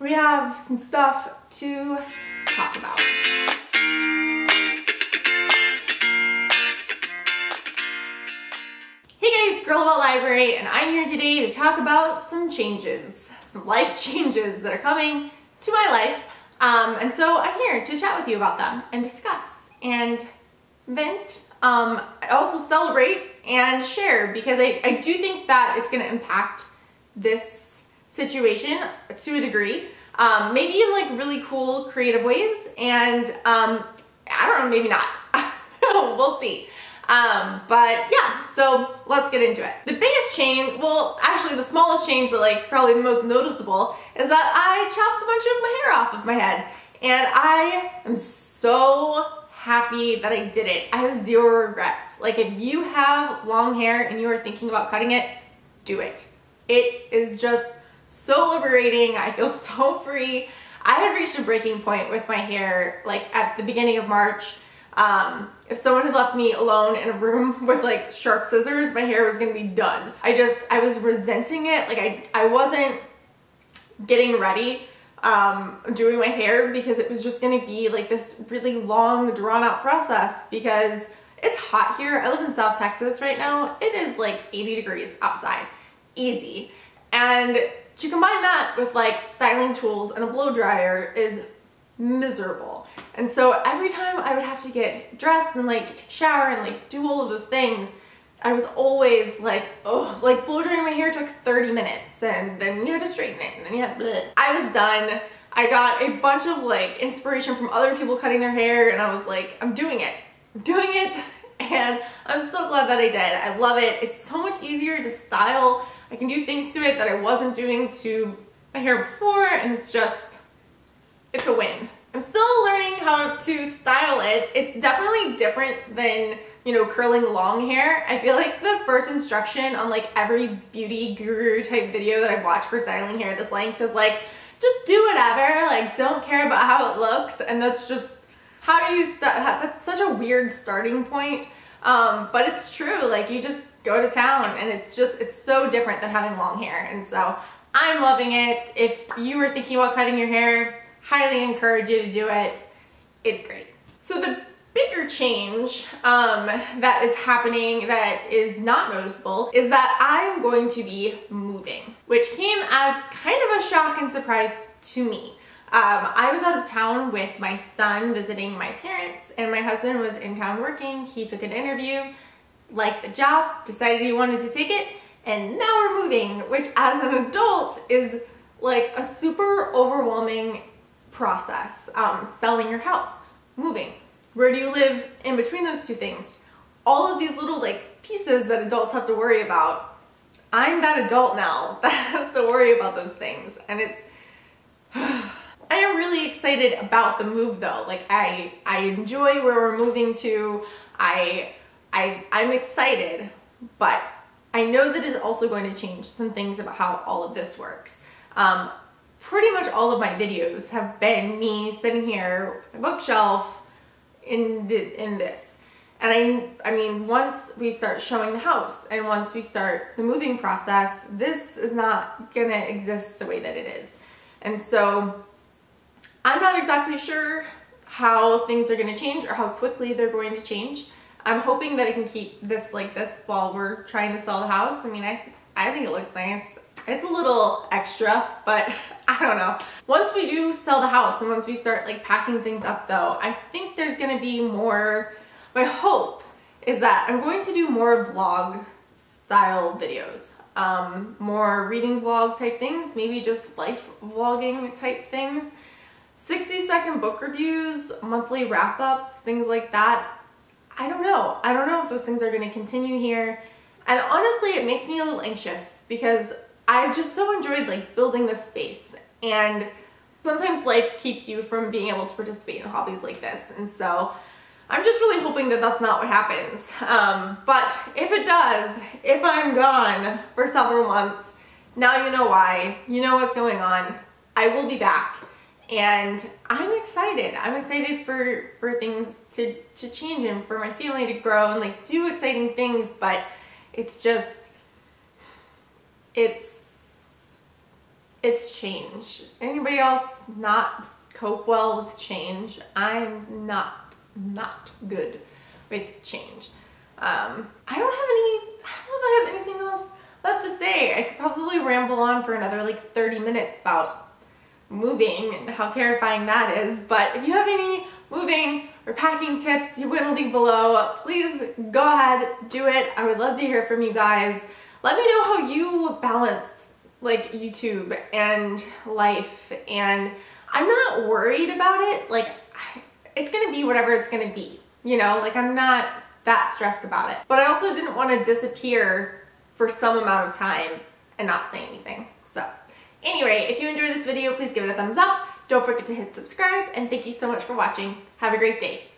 we have some stuff to talk about. Hey guys, Girl About Library, and I'm here today to talk about some changes, some life changes that are coming to my life. And so I'm here to chat with you about them and discuss and vent. I also celebrate and share because I do think that it's going to impact this situation to a degree. Maybe in like really cool, creative ways, and I don't know, maybe not. We'll see. But yeah, so let's get into it. The biggest change, well, actually the smallest change, but like probably the most noticeable, is that I chopped a bunch of my hair off of my head. And I am so happy that I did it. I have zero regrets. Like if you have long hair and you are thinking about cutting it, do it. It is just so liberating. I feel so free. I had reached a breaking point with my hair like at the beginning of March. If someone had left me alone in a room with like sharp scissors, my hair was gonna be done. I was resenting it. Like I wasn't getting ready doing my hair because it was just gonna be like this really long drawn out process because it's hot here. I live in South Texas right now. It is like 80 degrees outside, easy. And to combine that with like styling tools and a blow dryer is miserable. And so every time I would have to get dressed and like take a shower and like do all of those things, I was always like, oh, like blow drying my hair took 30 minutes and then you had to straighten it and then you had bleh. I was done. I got a bunch of like inspiration from other people cutting their hair and I was like, I'm doing it. I'm doing it. And I'm so glad that I did. I love it. It's so much easier to style. I can do things to it that I wasn't doing to my hair before, and it's a win. I'm still learning how to style it. It's definitely different than, you know, curling long hair. I feel like the first instruction on like every beauty guru type video that I've watched for styling hair this length is like, just do whatever, like don't care about how it looks. And that's just, how do you start? That's such a weird starting point. But it's true, like you just go to town and it's so different than having long hair. And so I'm loving it. If you were thinking about cutting your hair, highly encourage you to do it. It's great. So the bigger change that is happening that is not noticeable is that I'm going to be moving, which came as kind of a shock and surprise to me. I was out of town with my son visiting my parents, and my husband was in town working. He took an interview, liked the job, decided he wanted to take it, and now we're moving, which as an adult is like a super overwhelming process. Selling your house, moving. Where do you live in between those two things? All of these little like pieces that adults have to worry about. I'm that adult now that has to worry about those things, and it's I am really excited about the move though. Like I enjoy where we're moving to. I'm excited, but I know that it's also going to change some things about how all of this works. Pretty much all of my videos have been me sitting here on my bookshelf in this. And I mean, once we start showing the house and once we start the moving process, this is not gonna exist the way that it is. And so I'm not exactly sure how things are gonna change or how quickly they're going to change. I'm hoping that I can keep this like this while we're trying to sell the house. I mean, I think it looks nice. It's a little extra, but I don't know. Once we do sell the house and once we start like packing things up though, I think there's gonna be more, my hope is that I'm going to do more vlog style videos. More reading vlog type things, maybe just life vlogging type things. 60-second book reviews, monthly wrap-ups, things like that. I don't know. I don't know if those things are going to continue here. And honestly, it makes me a little anxious because I've just so enjoyed like building this space. And sometimes life keeps you from being able to participate in hobbies like this. And so I'm just really hoping that that's not what happens. But if it does, if I'm gone for several months, now you know why. You know what's going on. I will be back. And I'm excited. I'm excited for things to change and for my family to grow and like do exciting things, but it's just, it's it's change. Anybody else not cope well with change? I'm not good with change. I don't know if I have anything else left to say. I could probably ramble on for another like 30 minutes about moving and how terrifying that is, but if you have any moving or packing tips you want to leave below, please go ahead, do it. I would love to hear from you guys. Let me know how you balance like YouTube and life, and I'm not worried about it. Like, it's gonna be whatever it's gonna be, you know, like I'm not that stressed about it. But I also didn't want to disappear for some amount of time and not say anything. So anyway, if you enjoyed this video, please give it a thumbs up. Don't forget to hit subscribe, and thank you so much for watching. Have a great day.